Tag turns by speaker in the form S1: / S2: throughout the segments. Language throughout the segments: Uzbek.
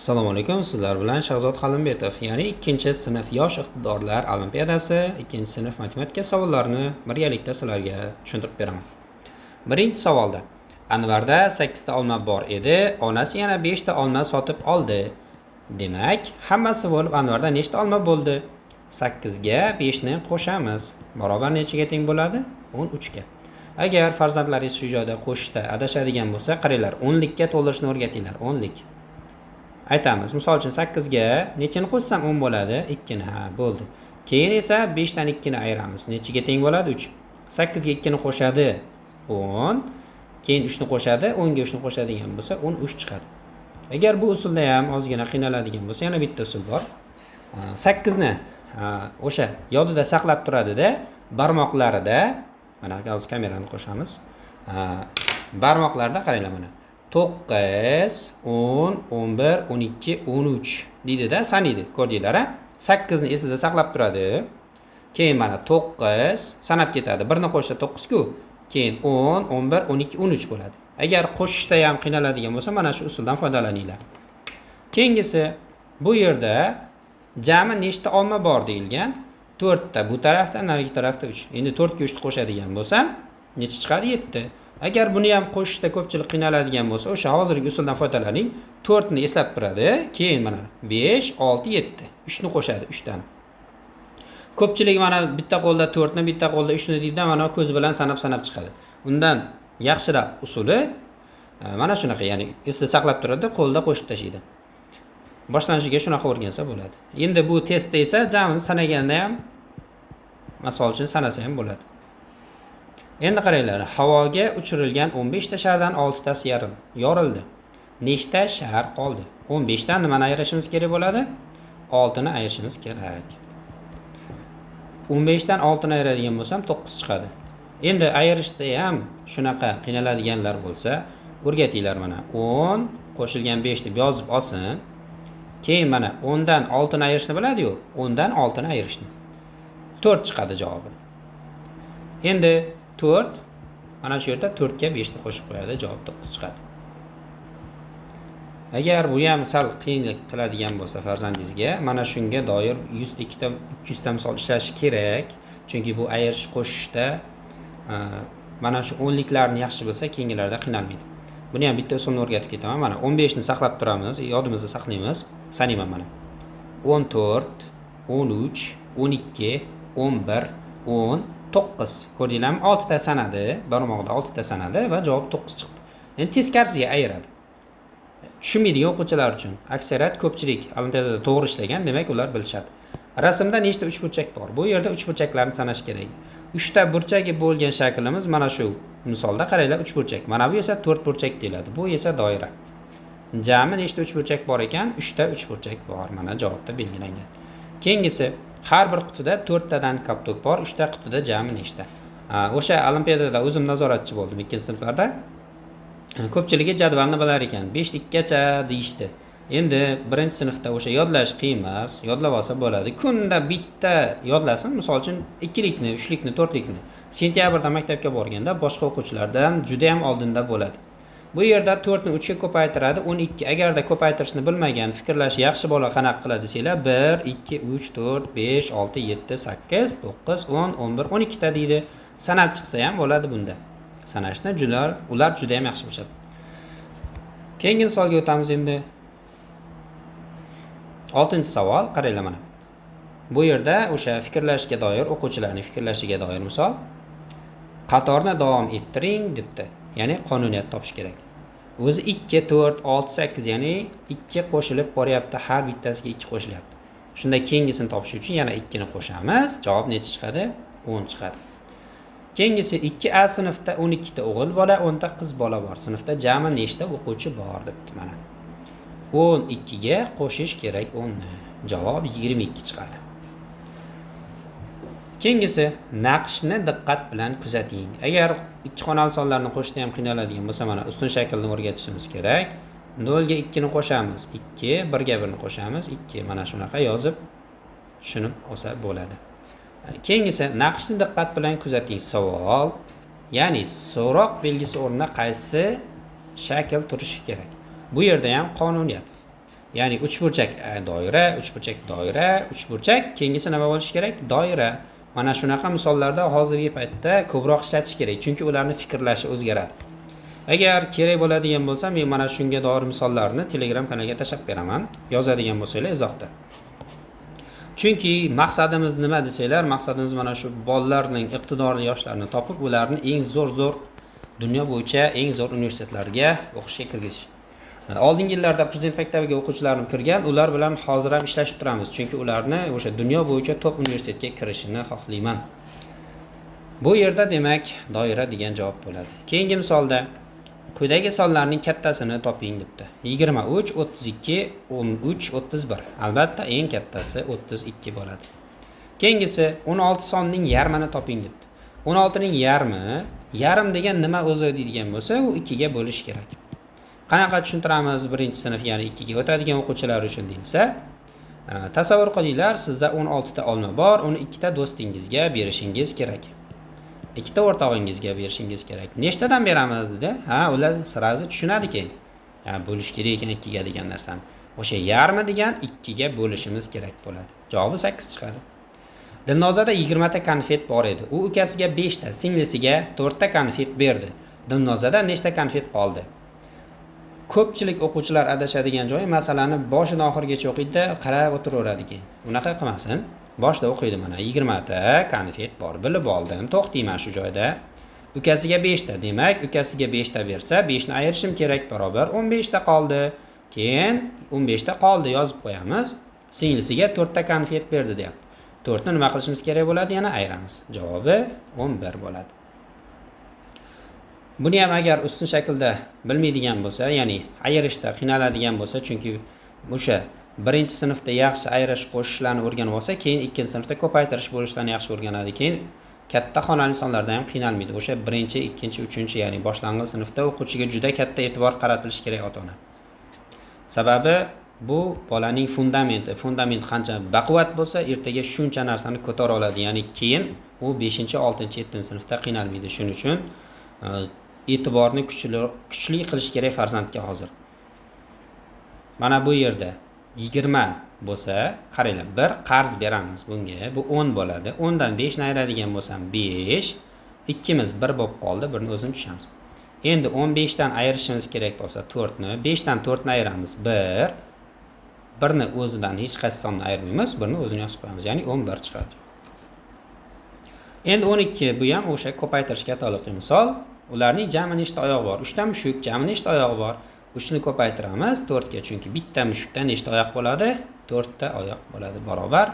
S1: Assalomu alaykum. Sizlar bilan Shahzod Xalimbetov, ya'ni 2-sinf yosh iqtidorlar olimpiadasi, 2-sinf matematika savollarini birgalikda sizlarga tushuntirib beraman. Birinchi savolda Anvarda 8 ta olma bor edi, onasi yana 5 ta olma sotib oldi. Demak, hammasi bo'lib Anvarda nechta olma bo'ldi? 8 ga 5 ni qo'shamiz. Barobar nechaga teng bo'ladi? 13 ga. Agar farzandlaringiz shu joyda qo'shishda adashadigan bo'lsa, qaranglar, 10 likka to'ldirishni o'rgatinglar. 10 lik. Aytamiz. Misol uchun 8 ga nechini qo'shsam 10 bo'ladi? 2 ni. Ha, bo'ldi. Keyin esa 5 dan 2 ni ayiramiz. Nechiga teng bo'ladi? 3. 8 ga 2 ni qo'shadi 10. Keyin 3 ni qo'shadi, 10 ga 3 ni qo'shadigan bo'lsa 13 chiqadi. Agar bu usulda ham ozgina qiynaladigan bo'lsa, yana bitta usul bor. 8 ni o'sha yodida saqlab turadi-da, barmoqlarida, mana hozir kamerani qo'shamiz. Barmoqlarda qaranglar mana. 9, 10, 11, 12, 13 deydi-da, sanaydi. Ko'rdinglar-a? 8 ni esida saqlab turadi. Keyin mana 9 sanab ketadi. 1 ni qo'shsa 9 ku. Keyin 10, 11, 12, 13 bo'ladi. Agar qo'shishda ham qiynaladigan bo'lsa, mana shu usuldan foydalaninglar. Keyingisi, bu yerda jami nechta olma bor deyilgan? 4 ta bu tarafda, narigi tarafda 3. Endi 4 ga 3 ni qo'shadigan bo'lsam, necha chiqadi? 7. Agar buni ham qo'shishda ko'pchilik qiynaladigan bo'lsa, o'sha hozirgi usuldan foydalaning. 4 ni eslab turadi. Keyin mana 5, 6, 7. 3 ni qo'shadi, 3 tani. Ko'pchilik mana bitta qo'lda 4 ni, bitta qo'lda 3 ni deydi, mana ko'z bilan sanab chiqadi. Undan yaxshiroq usuli mana shunaqa, ya'ni esda saqlab turadi, qo'lda qo'shib tashlaydi. Boshlanishiga shunaqa o'rgansa bo'ladi. Endi bu testda esa jamini sanaganda ham, misol uchun sanasa ham bo'ladi. Endi qaranglar, havoga uchirilgan 15 ta shardan 6 tasi yorildi. Nechta shar qoldi? 15 dan nimani ayirishimiz kerak bo'ladi? 6 ni ayirishimiz kerak. 15 dan 6 ni ayiradigan bo'lsam 9 chiqadi. Endi ayirishda ham shunaqa qiynaladiganlar bo'lsa, o'rgatinglar mana. 10 qo'shilgan 5 deb yozib olsin. Keyin mana 10 dan 6 ni ayirishni biladi-yu, 10 dan 6 ni ayirishni. 4 chiqadi javobi. Endi 4 mana shu yerda 4 ga 5 ni qo'shib qo'yadi, javob 9 chiqadi. Agar bu ham sal qiyinlik qiladigan bo'lsa farzandingizga, mana shunga doir 100 ta 200 ta misol ishlash kerak. Chunki bu ayirish qo'shishda mana shu 10 liklarni yaxshi bilsa, keyingilarda qiynalmaydi. Buni ham bitta usulni o'rgatib ketaman. Mana 15 ni saqlab turamiz, yodimizda saqlaymiz. Sanayman mana. 14, 13, 12, 11, 10, 9. Ko'rdinglarmi? 6 ta sanadi, barmog'ida 6 ta sanadi va javob 9 chiqdi. Endi teskarisiga ayiradi. Tushunmaydigan o'quvchilar uchun, aksariyat ko'pchilik olimpiadada to'g'ri ishlagan, demak ular bilishadi. Rasmda nechta uchburchak bor? Bu yerda uchburchaklarni sanash kerak. 3 ta burchagi bo'lgan shaklimiz mana shu. Misolda qaranglar, uchburchak. Mana bu esa 4 burchak deyiladi. Bu esa doira. Jami nechta uchburchak bor ekan? 3 ta uchburchak bor. Mana javobda belgilangan. Keyingisi, har bir qutida 4 tadan koptok bor. 3 ta qutida jami nechta? O'sha olimpiadada o'zim nazoratchi bo'ldim 2-sinflarda. Ko'pchiligi jadvalni bilar ekan. 5 likgacha deyishdi. Endi 1-sinfda o'sha yodlash qiyin emas, yodlab olsa bo'ladi. Kunda bitta yodlasin, misol uchun 2 likni, 3 likni, 4 likni. Sentyabrda maktabga borganda boshqa o'quvchilardan juda ham oldinda bo'ladi. Bu yerda 4 ni 3 ga ko'paytiradi, 12. Agarda ko'paytirishni bilmagan, fikrlash yaxshi bola qanaqa qiladi desanglar, 1, 2, 3, 4, 5, 6, 7, 8, 9, 10, 11, 12 ta deydi. Sanab chiqsa ham bo'ladi bunda. Sanashni ular juda ham yaxshi bilishadi. Keyingi misolga o'tamiz endi. 6-savol, qaranglar mana. Bu yerda o'sha fikrlashga doir, o'quvchilarning fikrlashiga doir misol. Qatorni davom ettiring debdi. Ya'ni qonuniyat topish kerak. O'zi 2, 4, 6, 8, ya'ni 2 qo'shilib boryapti, har bittasiga 2 qo'shilyapti. Shunda keyingisini topish uchun yana 2 ni qo'shamiz. Javob necha chiqadi? 10 chiqadi. Keyingisi 2A sinfda 12 ta o'g'il bola, 10 ta qiz bola bor. Sinfda jami nechta o'quvchi bor debdi mana. 12 ga qo'shish kerak 10 ni. Javob 22 chiqadi. Keyingisi, naqshni diqqat bilan kuzating. Agar ikki xonali sonlarni qo'shishda ham qiynaladigan bo'lsa, mana ustun shaklni o'rgatishimiz kerak. 0 ga 2 ni qo'shamiz, 2, 1 ga 1 ni qo'shamiz, 2. Mana shunaqa yozib tushunib olsa bo'ladi. Keyingisi, naqshni diqqat bilan kuzating. Savol, ya'ni so'roq belgisi o'rnida qaysi shakl turishi kerak? Bu yerda ham qonuniyat. Ya'ni uchburchak doira, uchburchak doira, uchburchak, keyingisi nima bo'lishi kerak? Doira. Mana shunaqa misollarda hozirgi paytda ko'proq ishlatish kerak, chunki ularning fikrlashi o'zgaradi. Agar kerak bo'ladigan bo'lsa, men mana shunga doir misollarni Telegram kanaliga tashlab beraman. Yozadigan bo'lsanglar izohda. Chunki maqsadimiz nima desanglar, maqsadimiz mana shu bolalarning, iqtidorli yoshlarni topib, ularni eng zo'r dunyo bo'yicha eng zo'r universitetlarga o'qishga kirgizish. Oldingi yillarda Prezident maktabiga o'quvchilarim kirgan, ular bilan hozir ham ishlashib turamiz, chunki ularni o'sha dunyo bo'yicha top universitetga kirishini xohlayman. Bu yerda demak doira degan javob bo'ladi. Keyingi misolda quyidagi sonlarning kattasini toping debdi. 23, 32, 13, 31. Albatta eng kattasi 32 bo'ladi. Keyingisi 16 sonning yarmini toping debdi. 16 ning yarmi, yarim degan nima o'zi deydigan bo'lsa, u 2 ga bo'lish kerak. Qanaqa tushuntiramiz birinchi sinf, ya'ni 2 ga o'tadigan o'quvchilar uchun deyilsa, tasavvur qilinglar, sizda 16 ta olma bor, uni 2 ta do'stingizga berishingiz kerak. 2 ta o'rtog'ingizga berishingiz kerak. Nechtadan beramiz dedi? Ular sirazi tushunadi keyin. Bo'lish kerak ekan 2 ga degan narsani. O'sha yarmi degan 2 ga bo'lishimiz kerak bo'ladi. Javobi 8 chiqadi. Dilnozada 20 ta konfet bor edi. U ukasiga 5 ta, singlisiga 4 ta konfet berdi. Dilnozada nechta konfet qoldi? Ko'pchilik o'quvchilar adashadigan joyi masalani boshidan oxirigacha o'qiydi, qarab o'tiraveradi keyin. Unaqa qilmasin. Boshda o'qiydi mana 20 ta konfet bor, bilib oldim, to'xtayman shu joyda. Ukasiga 5 ta, demak, ukasiga 5 ta bersa, 5 ni ayirishim kerak, barobar 15 ta qoldi. Keyin 15 ta qoldi yozib qo'yamiz. Singlisiga 4 ta konfet berdi deyapti. 4 ni nima qilishimiz kerak bo'ladi? Yana ayiramiz. Javobi 11 bo'ladi. Buni ham agar ustun shaklda bilmaydigan bo'lsa, ya'ni ayirishda qiynaladigan bo'lsa, chunki o'sha birinchi sinfda yaxshi ayirish qo'shishlarni o'rganib olsa, keyin ikkinchi sinfda ko'paytirish bo'lishlarni yaxshi o'rganadi. Keyin katta xonali sonlarda ham qiynalmaydi. O'sha birinchi, ikkinchi, uchinchi, ya'ni boshlang'ich sinfda o'quvchiga juda katta e'tibor qaratilishi kerak ota-ona. Sababi bu bolaning fundament qancha baquvvat bo'lsa, ertaga shuncha narsani ko'tara oladi. Ya'ni keyin u 5-chi, 6-chi, 7-chi sinfda qiynalmaydi. Shuning uchun e'tiborni kuchli qilish kerak farzandga hozir. Mana bu yerda 20 bo'lsa, qaranglar, bir qarz beramiz bunga. Bu 10 bo'ladi. 10 dan 5 ni ayiradigan bo'lsam 5. Ikkimiz 1 bo'lib qoldi, birni o'zini tushamiz. Endi 15 dan ayirishimiz kerak bo'lsa 4 ni, 5 dan 4 ni ayiramiz 1. Birni o'zidan hech qaysi sonni ayirmaymiz, birni o'zini yozib qo'yamiz, ya'ni 11 chiqadi. Endi 12 bu ham o'sha ko'paytirishga taalluqli misol. Ularning jami nechta oyoq bor? 3 ta mushuk, jami nechta oyog'i bor? 3 ni ko'paytiramiz 4 ga, chunki bitta mushukdan nechta oyoq bo'ladi? 4 ta oyoq bo'ladi, barobar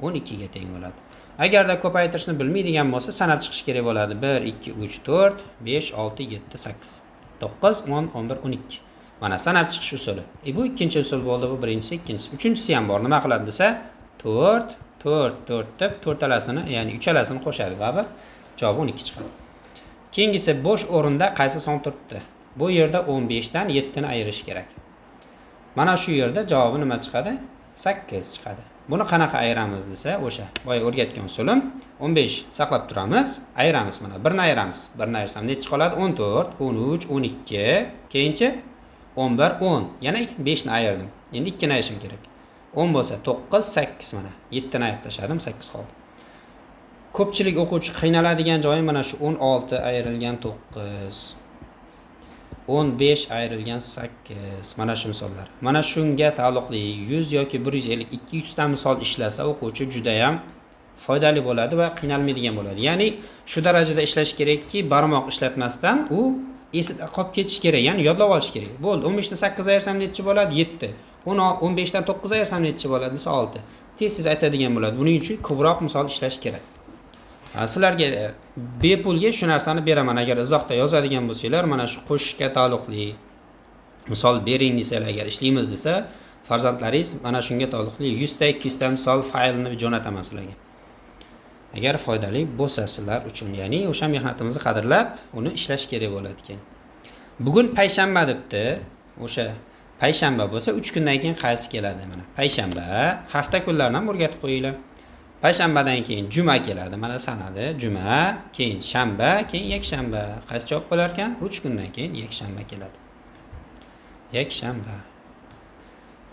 S1: 12 ga teng bo'ladi. Agarda ko'paytirishni bilmaydigan bo'lsa, sanab chiqish kerak bo'ladi. 1 2 3 4 5 6 7 8 9 10 11 12. Mana sanab chiqish usuli. Bu ikkinchi usul bo'ldi, bu birinchisi, ikkinchisi. Uchinchisi ham bor. Nima qiladi desa, 4 4 4 deb to'rtalasini, ya'ni uchalasini qo'shadi va javob 12 chiqadi. Keyingisi bo'sh o'rinda qaysi son turibdi? Bu yerda 15 dan 7 ni ayirish kerak. Mana shu yerda javobi nima chiqadi? 8 chiqadi. Buni qanaqa ayiramiz desa, o'sha boya o'rgatgan usulim. 15 saqlab turamiz, ayiramiz mana. 1 ni ayiramiz. 1 ni ayirsam necha qoladi? 14, 13, 12, keyinchi 11, 10. Yana 5 ni ayirdim. Endi 2 ni ayirishim kerak. 10 bo'lsa 9, 8 mana. 7 ni ayirib tashladim, 8 qoldi. Ko'pchilik o'quvchi qiynaladigan joyi mana shu 16 ayrilgan 9. 15 ayrilgan 8. Mana shu misollar. Mana shunga taalluqli 100 yoki 150, 200 ta misol ishlasa o'quvchi juda ham foydali bo'ladi va qiynalmaydigan bo'ladi. Ya'ni shu darajada ishlash kerakki, barmoq ishlatmasdan u esida qolib ketish kerak, ya'ni yodlab olish kerak. Bo'ldi, 15 dan 8 ayirsam necha bo'ladi? 7. 15 dan 9 ayirsam necha bo'ladi? 6. Tez aytadigan bo'ladi. Buning uchun ko'proq misol ishlash kerak. Sizlarga bepulga shu narsani beraman. Agar izohda yozadigan bo'lsanglar, mana shu qo'shishga taalluqli misol bering desanglar, agar ishlaymiz desa, farzandlaringiz mana shunga taalluqli 100 ta 200 ta misol faylni jo'nataman sizlarga. Agar foydali bo'lsa sizlar uchun, ya'ni o'sha mehnatimizni qadrlab, uni ishlash kerak bo'ladi ekan. Bugun payshanba debdi. O'sha payshanba bo'lsa 3 kundan keyin qaysi keladi mana? Payshanba, hafta kunlarini ham o'rgatib qo'yinglar. Payshanbadan keyin juma keladi. Mana sanadi. Juma, keyin shanba, keyin yakshanba. Qaysi javob bo'lar ekan? 3 kundan keyin yakshanba keladi. Yakshanba.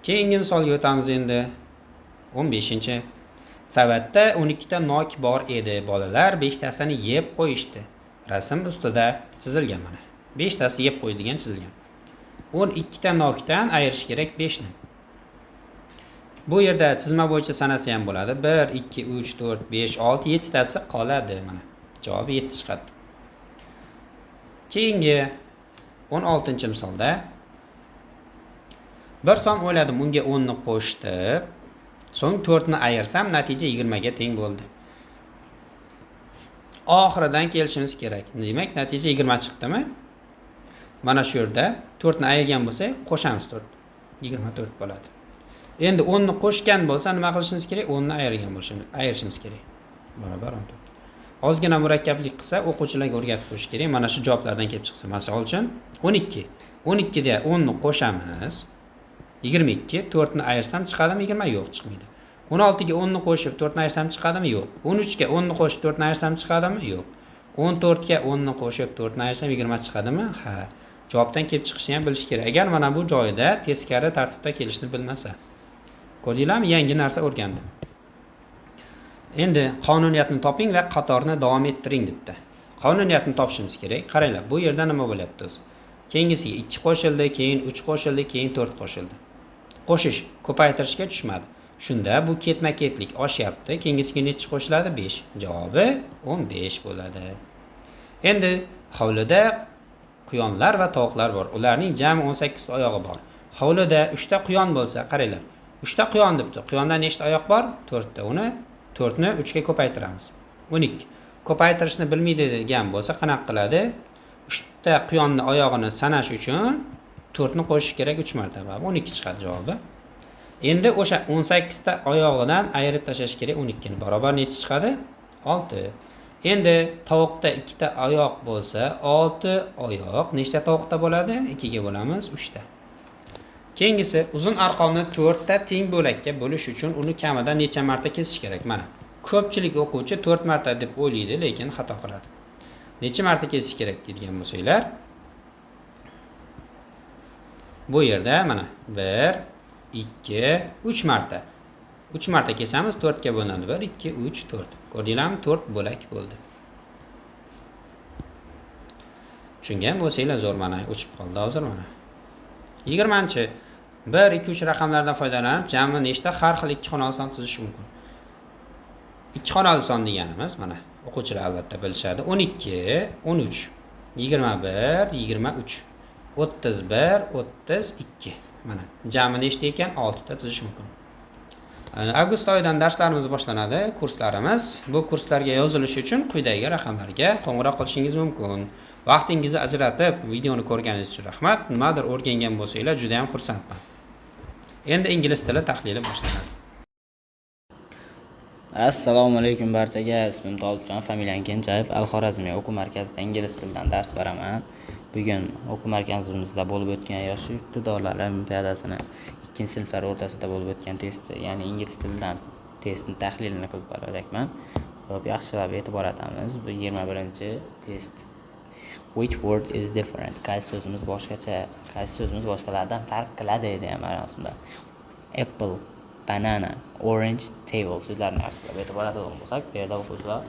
S1: Keyingi misolga o'tamiz endi. 15-chi. Savatda 12 ta nok bor edi. Bolalar 5 tasini yeb qo'yishdi. Rasm ustida chizilgan mana. 5 tasi yeb qo'yilgan chizilgan. 12 ta nokdan ayirish kerak 5 ni. Bu yerda chizma bo'yicha sanasi ham bo'ladi. 1, 2, 3, 4, 5, 6, 7 tasi qoladi mana. Javobi 7 chiqadi. Keyingi 16-misolda bir son o'yladim, unga 10 ni qo'shdim. So'ng 4 ni ayirsam, natija 20 ga teng bo'ldi. Oxiridan kelishimiz kerak. Demak, natija 20 chiqdimi? Mana shu yerda 4 ni ayirgan bo'lsak, qo'shamiz 4. 24 bo'ladi. Endi 10 ni qo'shgan bo'lsa, nima qilishimiz kerak? 10 ni ayirishimiz kerak. Barobar 14. Ozgina murakkablik qilsa, o'quvchilarga o'rgatib qo'yish kerak. Mana shu javoblardan kelib chiqsa, masalan uchun 12. 12 ga 10 ni qo'shamiz. 22. 4 ni ayirsam chiqadimi? 20 yo'q, chiqmaydi. 16 ga 10 ni qo'shib 4 ni ayirsam chiqadimi? Yo'q. 13 ga 10 ni qo'shib 4 ni ayirsam chiqadimi? Yo'q. 14 ga 10 ni qo'shib 4 ni ayirsam 20 chiqadimi? Ha. Javobdan kelib chiqishni ham bilish kerak. Agar mana bu joyda teskari tartibda kelishni bilmasa. Ko'rdinglarmi? Yangi narsa o'rgandim. Endi qonuniyatni toping va qatorni davom ettiring debdi. Qonuniyatni topishimiz kerak. Qaranglar, bu yerda nima bo'lyapti o'zi? Keyingisiga 2 qo'shildi, keyin 3 qo'shildi, keyin 4 qo'shildi. Qo'shish ko'paytirishga tushmadi. Shunda bu ketma-ketlik oshyapti. Keyingisiga necha qo'shiladi? 5. Javobi 15 bo'ladi. Endi hovlida quyonlar va tovuqlar bor. Ularning jami 18 ta oyog'i bor. Hovlida 3 ta quyon bo'lsa, qaranglar. 3 ta quyon debdi. Quyonda nechta oyoq bor? 4 ta. Uni 4 ni 3 ga ko'paytiramiz. 12. Ko'paytirishni bilmaydi degan bo'lsa, qanaqa qiladi? 3 ta quyonni oyog'ini sanash uchun 4 ni qo'shish kerak 3 marotaba. 12 chiqadi javobi. Endi o'sha 18 ta oyog'idan ayirib tashlash kerak 12 ni. Barobar necha chiqadi? 6. Endi tovuqda 2 ta oyoq bo'lsa, 6 oyoq nechta tovuqda bo'ladi? 2 ga bo'lamiz 3 ta. Keyingisi uzun arqonni 4 ta teng bo'lakka bo'lish uchun uni kamida necha marta kesish kerak? Mana. Ko'pchilik o'quvchi 4 marta deb o'ylaydi, lekin xato qiladi. Necha marta kesish kerak deydigan bo'lsanglar, bu yerda mana 1, 2, 3 marta. 3 marta kesamiz, 4 ga bo'linadi. 1, 2, 3, 4. Ko'rdinglarmi? 4 bo'lak bo'ldi. Tushungan bo'lsanglar zo'r mana o'chib qoldi hozir mana. 20-chi 1, 2, 3 raqamlardan foydalanib jami nechta har xil ikki xonali son tuzish mumkin? Ikki xonali son deganimiz mana o'quvchilar albatta bilishadi. 12, 13, 21, 23, 31, 32. Mana jami nechta ekan? 6 ta tuzish mumkin. Avgust oyidan darslarimiz boshlanadi, kurslarimiz. Bu kurslarga yozilish uchun quyidagi raqamlarga qo'ng'iroq qilishingiz mumkin. Vaqtingizni ajratib videoni ko'rganingiz uchun rahmat. Nimadir o'rgangan bo'lsanglar juda ham xursandman. Endi ingliz tili tahlili boshlanadi.
S2: Assalomu alaykum barchaga. Ismim Tolibjon, familiyam Kenchayev. Al-Xorazmiy o'quv markazida ingliz tilidan dars beraman. Bugun o'quv markazimizda bo'lib o'tgan yosh iqtidorlar olimpiadasini 2-sinflar o'rtasida bo'lib o'tgan testni, ya'ni ingliz tilidan testni tahlilini qilib borajakman. Xo'p, yaxshilab e'tibor etamiz. Bu 21-test. Which word is different? Qaysi so'zimiz boshqacha, qaysi so'zimiz boshqalardan farq qiladi degan ma'nosida. Apple, banana, orange, table so'zlarini yaxshilab e'tibor etadigan bo'lsak, bu yerda o'quvchilar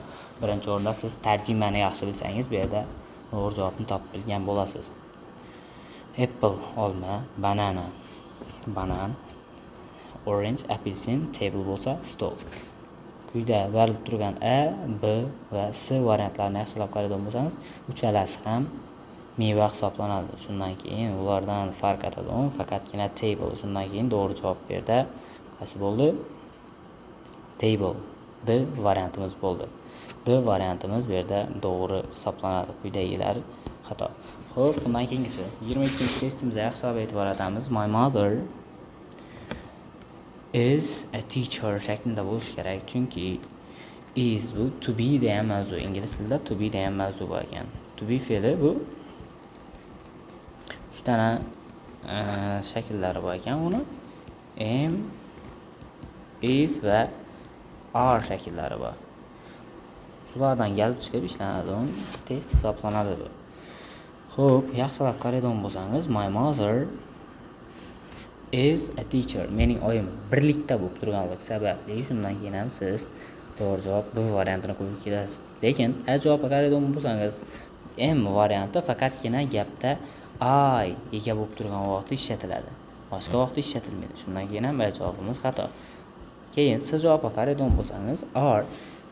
S2: birinchi o'rinda siz tarjimani yaxshi bilsangiz, bu yerda to'g'ri javobni topib bilgan bo'lasiz. Apple olma, banana banan, orange apelsin, table bo'lsa stol. Quyida berilib turgan A, B va C variantlarini yaxshilab qaraydigan bo'lsangiz, uchalasi ham meva hisoblanadi. Shundan keyin ulardan farq etadigan faqatgina table. Shundan keyin to'g'ri javob bu yerda qaysi bo'ldi? Table. D variantimiz bo'ldi. D variantimiz bu yerda to'g'ri hisoblanadi. Quyidagilar xato. Xo'p, bundan keyingisi 22-testimizga yaxshilab e'tibor etamiz. My mother is a teacher shaklida bo'lishi kerak, chunki is bu to be degan mavzu. Ingliz tilida to be degan mavzu bor ekan. To be fe'li bu 3 dana shakllari bor ekan. Uni am, is va are shakllari bor. Shulardan kelib chiqib ishlanadigan test hisoblanadi bu. Xo'p, yaxshilab qaraydigan bo'lsangiz, my mother is a teacher. Mening oyim birlikda bo'lib turganligi sababli shundan keyin ham siz to'g'ri javob B variantini qo'yib kelasiz. Lekin A javobga qaraydigan bo'lsangiz, M varianti faqatgina gapda I ega bo'lib turgan vaqtda ishlatiladi. Boshqa vaqtda ishlatilmaydi. Shundan keyin ham B javobimiz xato. Keyin siz javobga qaraydigan bo'lsangiz, are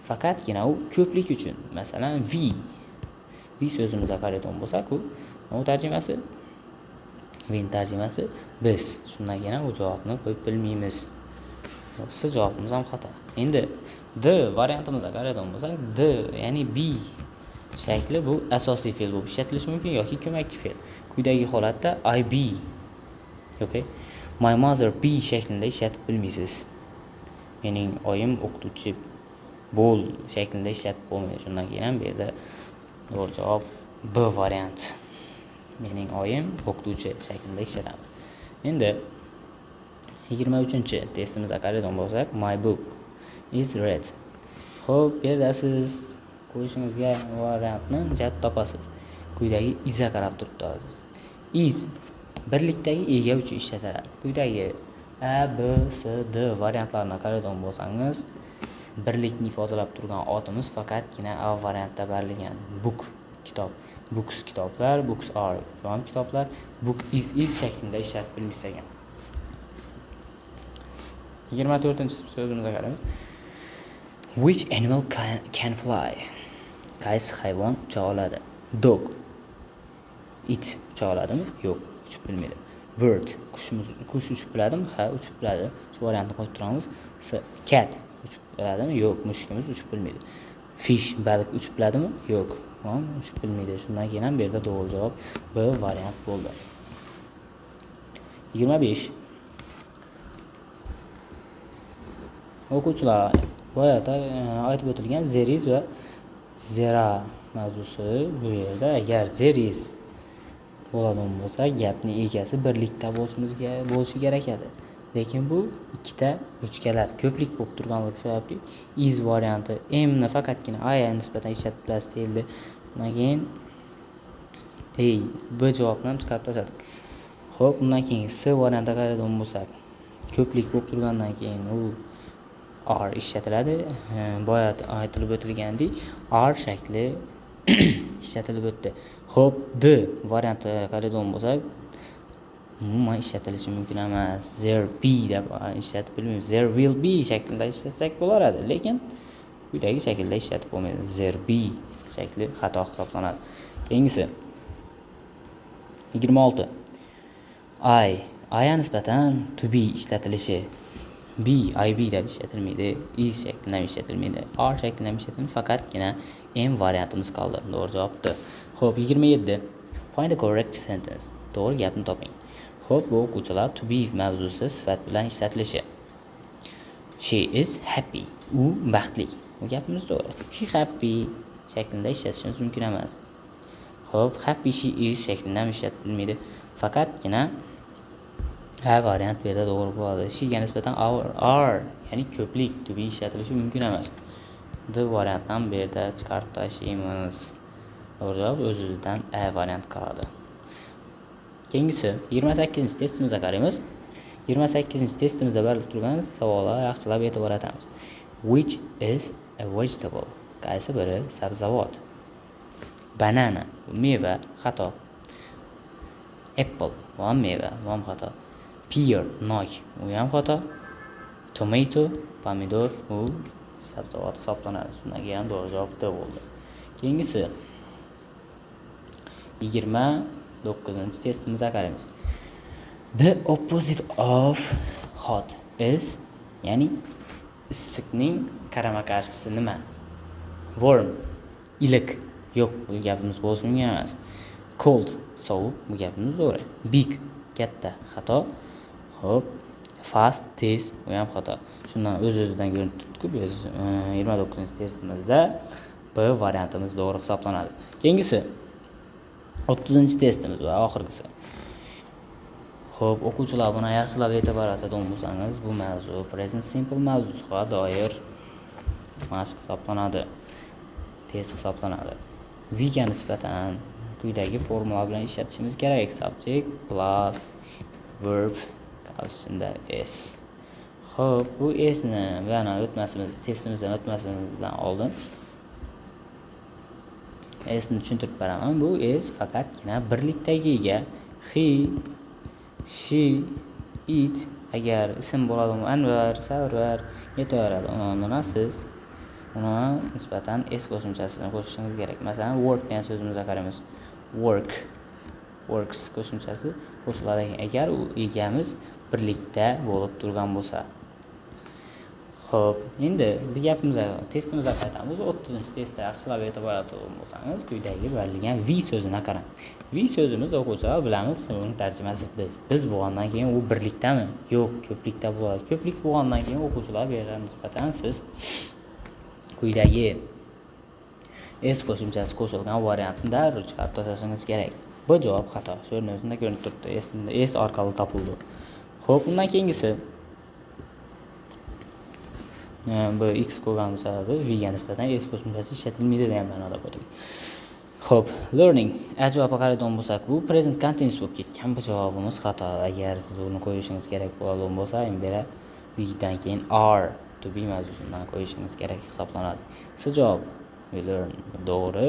S2: faqatgina u ko'plik uchun. Masalan, we so'zimizga qaraydigan bo'lsak, u tarjimasi Win tarjimasi biz. Shundan keyin bu javobni qo'yib bilmaymiz. Siz javobimiz ham xato. Endi D variantimizga qaraydigan bo'lsak, D ya'ni be shakli bu asosiy fe'l bo'lib ishlatilishi mumkin yoki ko'makchi fe'l. Quyidagi holatda I be yoki my mother be shaklida ishlatib bilmaysiz. Mening oyim o'qituvchi bo'l shaklida ishlatib bo'lmaydi. Shundan keyin ham bu yerda to'g'ri javob B variant. Mening oyim o'qituvchi shaklida ishlatadi. Endi 23-testimizga qaraydigan bo'lsak, my book is red. Xo'p, bu yerda siz qo'yishingizga variantni javob topasiz. Quyidagi izga qarab turibsiz. Is birlikdagi ega uchun ishlatiladi. Quyidagi A, B, C, D variantlarini qaraydigan bo'lsangiz, birlikni ifodalab turgan otimiz faqatgina A variantda berilgan. Book kitob. Books kitoblar, books are kitoblar, book is shaklida ishlatib bilmasak. 24-so'zimizga qaraymiz. Which animal can fly? Qaysi hayvon ucha oladi? Dog. It ucha oladimi? Yo'q, uchib bilmaydi. Bird. Qush uchib biladimi? Ha, uchib biladi. Shu variantni qo'yib turamiz. Cat. Uchib biladimi? Yo'q, mushukimiz uchib bilmaydi. Fish. Baliq uchib biladimi? Yo'q. Uchib bilmaydi. Shundan keyin ham bu yerda to'g'ri javob B variant bo'ldi. 25. O'quvchilar boyada aytib o'tilgan there is va zera mavzusi bu yerda agar there is bo'ladigan bo'lsa, gapning egasi birlikda bo'lishi kerak edi. Lekin bu ikkita ruchkalar ko'plik bo'lib turganligi sababli is varianti M ni faqatgina I ga nisbatan ishlatib bilasiz deyildi. Undan keyin B javobni ham chiqarib tashladik. Xo'p, undan keyin C variantiga qaraydigan bo'lsak, ko'plik bo'lib turgandan keyin u are ishlatiladi. Boya aytilib o'tilgandek, are shakli ishlatilib o'tdi. Xo'p, D variantiga qaraydigan bo'lsak, umuman ishlatilishi mumkin emas. There be deb ishlatib bilmaymiz. There will be shaklida ishlatsak bo'lar edi, lekin quyidagi shaklda ishlatib bo'lmaydi. There be shakli xato hisoblanadi. Keyingisi 26. I nisbatan to be ishlatilishi. I be deb ishlatilmaydi. Is shaklida ishlatilmaydi. Are shaklida ishlatilmaydi. Faqatgina M variantimiz qoldi. To'g'ri javobdir. Xo'p, 27. Find the correct sentence. To'g'ri gapni toping. Xo'p, bu o'quvchilar to be mavzusi sifat bilan ishlatilishi. She is happy. U baxtli. Bu gapimiz to'g'ri. She happy shaklida ishlatishimiz mumkin emas. Xo'p, happy she is shaklida ham ishlatilmaydi. Faqatgina A variant bu yerda to'g'ri bo'ladi. She ga nisbatan are ya'ni ko'plik to be ishlatilishi mumkin emas. D variantni ham bu yerda chiqarib tashlaymiz. To'g'ri javob o'z-o'zidan A variant qoladi. Keyingisi 28-testimizga qaraymiz. 28-testimizda berilib turgan savollar yaxshilab e'tibor etamiz. Which is a vegetable? Qaysi biri sabzavot? Banana meva, xato. Apple va meva, ham xato. Pear nok, u ham xato. Tomato pomidor, u sabzavot hisoblanadi. Shundan keyin to'g'ri javob D bo'ldi. Keyingisi 29-testimizga qaraymiz. The opposite of hot is ya'ni issiqning qarama qarshisi nima? Warm iliq. Yo'q, bu gapimiz bo'lishi mumkin emas. Cold sovuq, bu gapimiz to'g'ri. Big katta, xato. Xo'p, fast tez, bu ham xato. Shundan o'z-o'zidan ko'rinib turibdi-ku, biz 29-testimizda B variantimiz to'g'ri hisoblanadi. Keyingisi 30-testimiz va oxirgisi. Xo'p, o'quvchilar buni yaxshilab e'tibor etadigan bo'lsangiz, bu mavzu present simple mavzusiga doir mashq hisoblanadi. Test hisoblanadi. We ga nisbatan quyidagi formula bilan ishlatishimiz kerak. Subject plus verb ichida s. Xo'p, bu s ni yana testimizdan o'tmasimizdan oldin s ni tushuntirib beraman. Bu s faqatgina birlikdagi ega. He, she, it agar ism bo'ladi, Anvar, Sarvar yetaveradi. Undan siz uni nisbatan s qo'shimchasini qo'shishingiz kerak. Masalan, work degan so'zimizga qaraymiz. Works qo'shimchasi qo'shiladi agar u egamiz birlikda bo'lib turgan bo'lsa. Xo'p, endi bu gapimizga, testimizga qaytamiz. 30-testda yaxshilab e'tibor bergan bo'lsangiz, quyidagi berilgan we so'zini qarang. We so'zimiz o'quvchilar bilamiz, uning tarjimasi biz bo'lgandan keyin u birlikdami? Yo'q, ko'plikda bo'ladi. Ko'plik bo'lgandan keyin o'quvchilar bergan nisbatan siz quyidagi s qo'shimchasi qo'shilgan variantni darrov chiqarib tashlashingiz kerak. Bu javob xato. Shu o'rnimizda ko'rinib turibdi. S orqali topildi. Xo'p, undan keyingisi bu x qo'yganimiz sababi v ga nisbatan s qo'shimchasi ishlatilmaydi degan ma'noda qo'ydik. Xo'p, learning. Javobga qaraydigan bo'lsak, bu present continuous bo'lib ketgan. Bu javobimiz xato. Agar siz uni qo'yishingiz kerak bo'lgan bo'lsa, endi v dan keyin are to be mavzusidan qo'yishingiz kerak hisoblanadi. Siz javob we learn to'g'ri.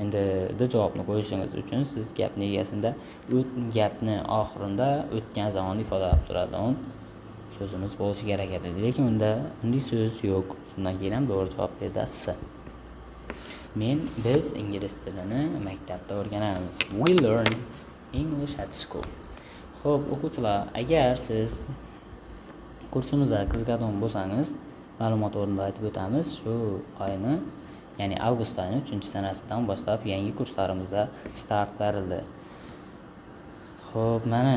S2: Endi the javobni qo'yishingiz uchun siz gapni egasida gapni oxirida o'tgan zamonni ifodalab turadigan so'zimiz bo'lishi kerak edi. Lekin unda unday so'z yo'q. Shundan keyin ham to'g'ri javob berdi s. Biz ingliz tilini maktabda o'rganamiz. We learn English at school. Xo'p, o'quvchilar, agar siz kursimizga qiziqadigan bo'lsangiz, ma'lumot o'rnida aytib o'tamiz. Shu oyni, ya'ni avgust oyining 3-sanasidan boshlab yangi kurslarimizga start berildi. Xo'p, mana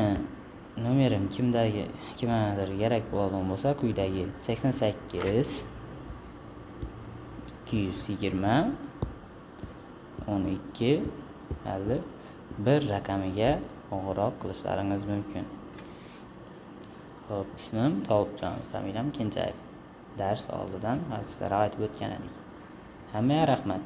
S2: nomerim kimlardir kerak bo'ladigan bo'lsa, quyidagi 88 220 12 51 raqamiga qo'ng'iroq qilishlaringiz mumkin. Xo'p, ismim Tolibjon, familiyam Kenjayev. Dars oldidan sizlarga aytib o'tgan edik. Hammaga rahmat.